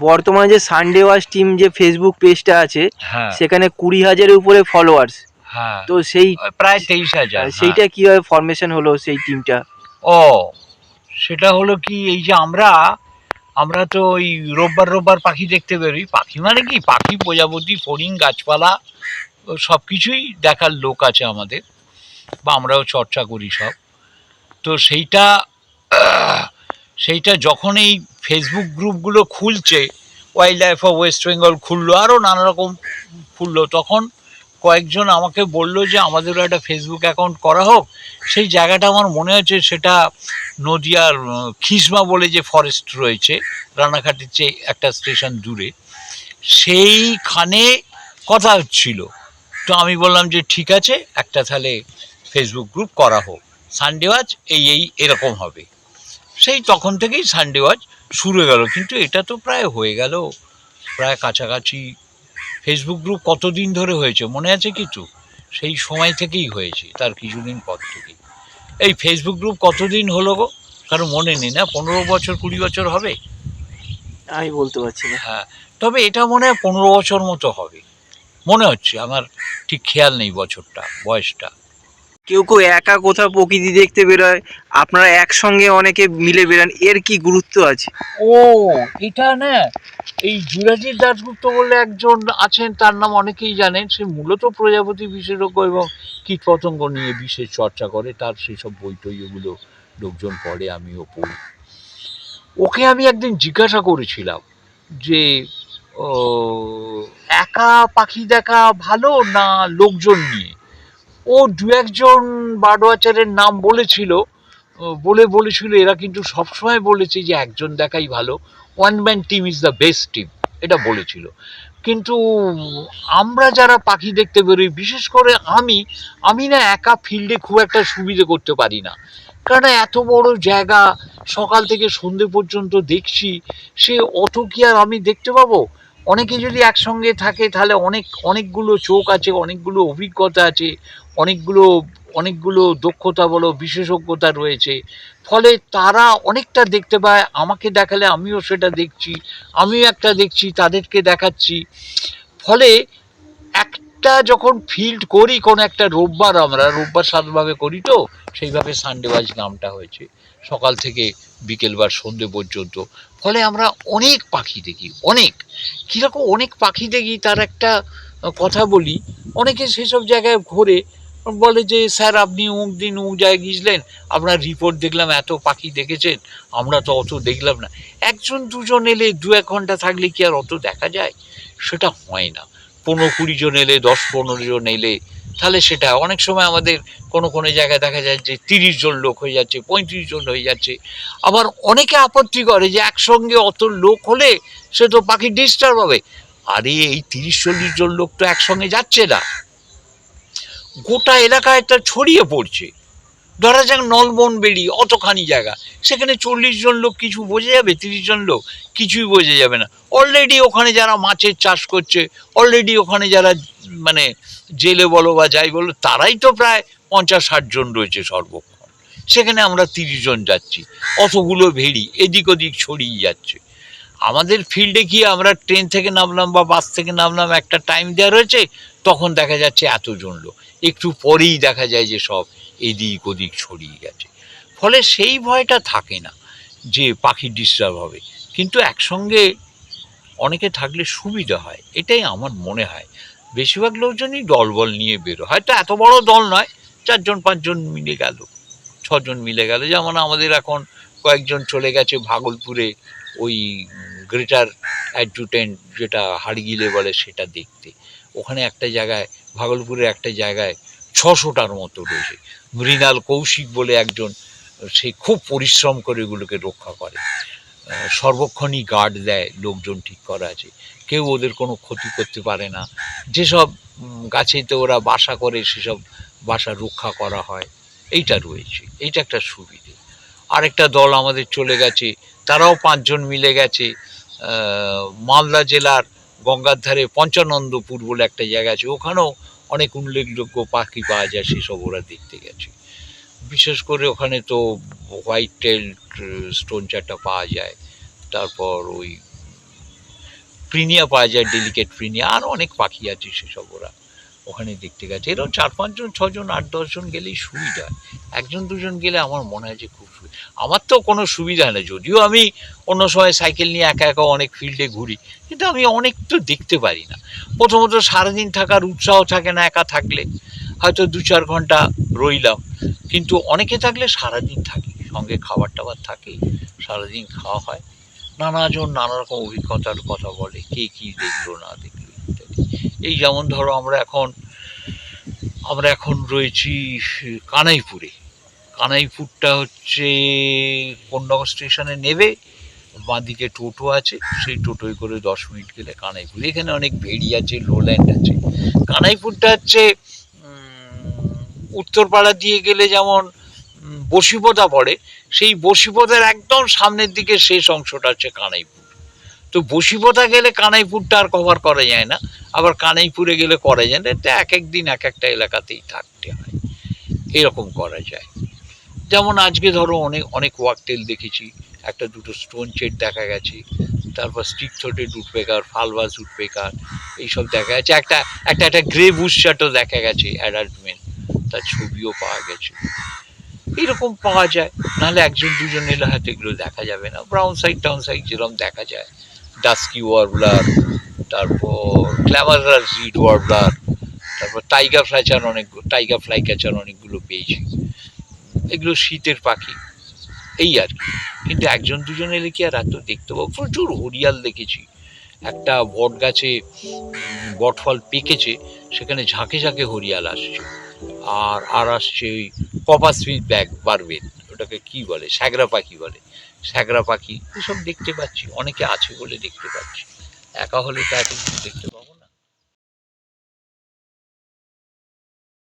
বর্তমানে যে Sunday watch team যে ফেসবুক পেজটা আছে, হ্যাঁ সেখানে 20,000-এর উপরে ফলোয়ার্স। হ্যাঁ, তো সেই প্রায় 23,000। হ্যাঁ। সেইটা কিভাবে ফরমেশন হলো সেই টিমটা? ও, সেটা হলো কি, এই যে আমরা আমরা তো ওই রোববার রোববার পাখি দেখতে বেরোই। পাখি মানে কি, পাখি, প্রজাপতি, ফড়িং, গাছপালা সব কিছুই দেখার লোক আছে আমাদের, বা আমরাও চর্চা করি সব। তো সেইটা যখন এই ফেসবুক গ্রুপগুলো খুলছে, wild life of West Bengal খুললো, আরও নানা রকম খুললো, তখন কয়েকজন আমাকে বললো যে আমাদেরও একটা ফেসবুক অ্যাকাউন্ট করা হোক। সেই জায়গাটা আমার মনে হচ্ছে সেটা নদিয়ার খিসমা বলে যে ফরেস্ট রয়েছে, রানাঘাটের চেয়ে একটা স্টেশন দূরে, সেইখানে কথা হচ্ছিল। তো আমি বললাম যে ঠিক আছে, একটা তাহলে ফেসবুক গ্রুপ করা হোক, সানডে ওয়াচ এরকম হবে। সেই তখন থেকেই সানডে ওয়াচ শুরু হয়ে গেল। কিন্তু এটা তো প্রায় হয়ে গেল, প্রায় কাছাকাছি। ফেসবুক গ্রুপ কতদিন ধরে হয়েছে মনে আছে কিছু? সেই সময় থেকেই হয়েছে, তার কিছুদিন পর থেকেই। এই ফেসবুক গ্রুপ কতদিন হলো গো, কারো মনে নেই না? 15 বছর, 20 বছর হবে। আমি বলতে পারছি না। হ্যাঁ, তবে এটা মনে হয় 15 বছর মতো হবে মনে হচ্ছে আমার, ঠিক খেয়াল নেই বছরটা, বয়সটা। কেউ কেউ একা কোথাও প্রকৃতি দেখতে বেরোয়, আপনারা একসঙ্গে অনেকে মিলে বেরান, এর কি গুরুত্ব আছে? ও, এটা না, এই যুরাজিৎ দাশগুপ্ত বলে একজন আছেন, তার নাম অনেকেই জানেন। সে মূলত প্রজাপতি বিশেষজ্ঞ এবং কীটপতঙ্গ নিয়ে বিশেষ চর্চা করে। তার সেসব বই টই ওগুলো লোকজন পড়ে, আমিও পড়ি। ওকে আমি একদিন জিজ্ঞাসা করেছিলাম যে ও, একা পাখি দেখা ভালো না লোকজন নিয়ে? ও দু একজন বার্ড ওয়াচারের নাম বলেছিল, বলেছিল এরা কিন্তু সবসময় বলেছে যে একজন দেখাই ভালো, one man team is the best team, এটা বলেছিল। কিন্তু আমরা যারা পাখি দেখতে বেরোই, বিশেষ করে আমি আমি না একা ফিল্ডে খুব একটা সুবিধে করতে পারি না। কারণ এত বড় জায়গা, সকাল থেকে সন্ধে পর্যন্ত দেখছি, সে অত কি আর আমি দেখতে পাবো? অনেকে যদি একসঙ্গে থাকে তাহলে অনেকগুলো চোখ আছে, অনেকগুলো অভিজ্ঞতা আছে, অনেকগুলো অনেকগুলো দক্ষতা বলো, বিশেষজ্ঞতা রয়েছে। ফলে তারা অনেকটা দেখতে পায়। আমাকে দেখালে আমিও সেটা দেখছি, আমিও একটা দেখছি, তাদেরকে দেখাচ্ছি। ফলে একটা যখন ফিল্ড করি, কোনো একটা রোববার, আমরা রোববার 7 ভাগে করি, তো সেইভাবে সানডে ওয়াচ নামটা হয়েছে, সকাল থেকে বিকেল বা সন্ধে পর্যন্ত। ফলে আমরা অনেক পাখি দেখি, অনেক, কীরকম অনেক পাখি দেখি তার একটা কথা বলি। অনেকে সেসব জায়গায় ঘোরে, বলে যে স্যার আপনি অমুক দিন অমুক জায়গায় গিয়েছিলেন, আপনার রিপোর্ট দেখলাম এত পাখি দেখেছেন, আমরা তো অত দেখলাম না। একজন দুজন এলে, 1-2 ঘন্টা থাকলে কি আর অত দেখা যায়? সেটা হয় না। 15-20 জন এলে, 10-15 জন এলে, তাহলে সেটা অনেক সময় আমাদের কোনো জায়গায় দেখা যায় যে 30 জন লোক হয়ে যাচ্ছে, 35 জন হয়ে যাচ্ছে। আবার অনেকে আপত্তি করে যে একসঙ্গে অত লোক হলে সে তো পাখি ডিস্টার্ব হবে। আরে এই 30-40 জন লোক তো একসঙ্গে যাচ্ছে না, গোটা এলাকায় তা ছড়িয়ে পড়ছে। ধরা যাক নলবনবেড়ি, অতখানি জায়গা, সেখানে 40 জন লোক কিছু বোঝা যাবে? 30 জন লোক কিছুই বোঝা যাবে না। অলরেডি ওখানে যারা মাছের চাষ করছে, অলরেডি ওখানে যারা মানে জেলে বলো বা যাই বলো, তারাই তো প্রায় 50-60 জন রয়েছে সর্বক্ষণ। সেখানে আমরা 30 জন যাচ্ছি, অতগুলো ভেড়ি এদিক ওদিক ছড়িয়ে যাচ্ছে। আমাদের ফিল্ডে গিয়ে আমরা ট্রেন থেকে নামলাম বা বাস থেকে নামলাম, একটা টাইম দেওয়া রয়েছে, তখন দেখা যাচ্ছে এতজন লোক, একটু পরেই দেখা যায় যে সব এদিক ওদিক ছড়িয়ে গেছে। ফলে সেই ভয়টা থাকে না যে পাখি ডিস্টার্ব হবে। কিন্তু একসঙ্গে অনেকে থাকলে সুবিধা হয়, এটাই আমার মনে হয়। বেশিরভাগ লোকজনই দলবল নিয়ে বেরো, হয়তো এত বড় দল নয়, 4-5 জন মিলে গেল, 6 জন মিলে গেল। যেমন আমাদের এখন কয়েকজন চলে গেছে ভাগলপুরে, ওই গ্রেটার অ্যাডজুটেন্ট যেটা হাড়গিলে বলে সেটা দেখতে। ওখানে একটা জায়গায়, ভাগলপুরের একটা জায়গায় 600টার মতো রয়েছে। মৃণাল কৌশিক বলে একজন, সে খুব পরিশ্রম করে এগুলোকে রক্ষা করে, সর্বক্ষণই গার্ড দেয়, লোকজন ঠিক করা আছে, কেউ ওদের কোনো ক্ষতি করতে পারে না। যেসব গাছেতে ওরা বাসা করে সেসব বাসা রক্ষা করা হয়, এইটা রয়েছে, এইটা একটা সুবিধে। আরেকটা দল আমাদের চলে গেছে, তারাও 5 জন মিলে গেছে মালদা জেলার গঙ্গার ধারে পঞ্চানন্দপুর বলে একটা জায়গা আছে, ওখানেও অনেক উল্লেখযোগ্য পাখি পাওয়া যায়, সেসব ওরা দেখতে গেছে। বিশেষ করে ওখানে তো হোয়াইট টেল স্টোন চারটা পাওয়া যায়, তারপর ওই প্রিনিয়া পাওয়া যায়, ডেলিকেট প্রিনিয়া, আর অনেক পাখি আছে সেসব ওরা ওখানে দেখতে গেছে। এরকম 4-5 জন 6 জন 8-10 জন গেলেই সুবিধা হয়। 1 জন 2 জন গেলে আমার মনে হয় যে খুব সুবিধা। আমার তো কোনো সুবিধা হয় না, যদিও আমি অন্য সময় সাইকেল নিয়ে একা একা অনেক ফিল্ডে ঘুরি, কিন্তু আমি অনেক তো দেখতে পারি না। প্রথমত সারাদিন থাকার উৎসাহ থাকে না একা থাকলে, হয়তো 2-4 ঘন্টা রইলাম, কিন্তু অনেকে থাকলে সারাদিন থাকি, সঙ্গে খাবার টাবার থাকে, সারাদিন খাওয়া হয়, নানাজন নানা রকম অভিজ্ঞতার কথা বলে, কে কি দেখলো না দেখলো ইত্যাদি। এই যেমন ধরো আমরা এখন রয়েছি কানাইপুরে। কানাইপুরটা হচ্ছে কোন্নগর স্টেশনে নেবে, বাঁদিকে টোটো আছে, সেই টোটোয় করে 10 মিনিট গেলে কানাইপুর। এখানে অনেক ভেড়ি আছে, লোল্যান্ড আছে। কানাইপুরটা হচ্ছে উত্তরপাড়া দিয়ে গেলে যেমন বশিপোতা পড়ে, সেই বশিপোতার একদম সামনের দিকে শেষ অংশটা হচ্ছে কানাইপুর। তো বশিপোতা গেলে কানাইপুরটা আর কভার করা যায় না, আবার কানাইপুরে গেলে করা যায় না। এটা এক একদিন এক একটা এলাকাতেই থাকতে হয়, এরকম করা যায়। যেমন আজকে ধরো অনেক অনেক ওয়াকটেল দেখেছি, একটা দুটো স্টোন চেট দেখা গেছে, তারপর স্টিক থ্রোটেড উডপেকার, ফালবাস উডপেকার, এইসব দেখা গেছে। একটা গ্রে বুশশার্টও দেখা গেছে, অ্যাডাল্ট মেল, তার ছবিও পাওয়া গেছে। এইরকম পাওয়া যায়, নাহলে 1 জন 2 জন এলে হয়তো এগুলো দেখা যাবে না। ব্রাউন সাইড টাউন সাইড যেরকম দেখা যায়, ডাস্কি ওয়ার্বলার, তারপর গ্ল্যামারাস রিড ওয়ার্বলার, তারপর টাইগার ফ্লাই ক্যাচার অনেকগুলো পেয়েছি। এগুলো শীতের পাখি, এই আর কি। কিন্তু 1 জন 2 জন এলে কি আর এত দেখতে পাবো? প্রচুর হরিয়াল দেখেছি। একটা বট গাছে বটফল পেকেছে, সেখানে ঝাঁকে ঝাঁকে হরিয়াল আসছে। আর আসছে ওই কপার স্মিথ বারবেট, ওটাকে কি বলে, স্যাগরা পাখি বলে, স্যাগরা পাখি, এসব দেখতে পাচ্ছি। অনেকে আছে বলে দেখতে পাচ্ছি, একা হলে তো এত কিছু দেখতে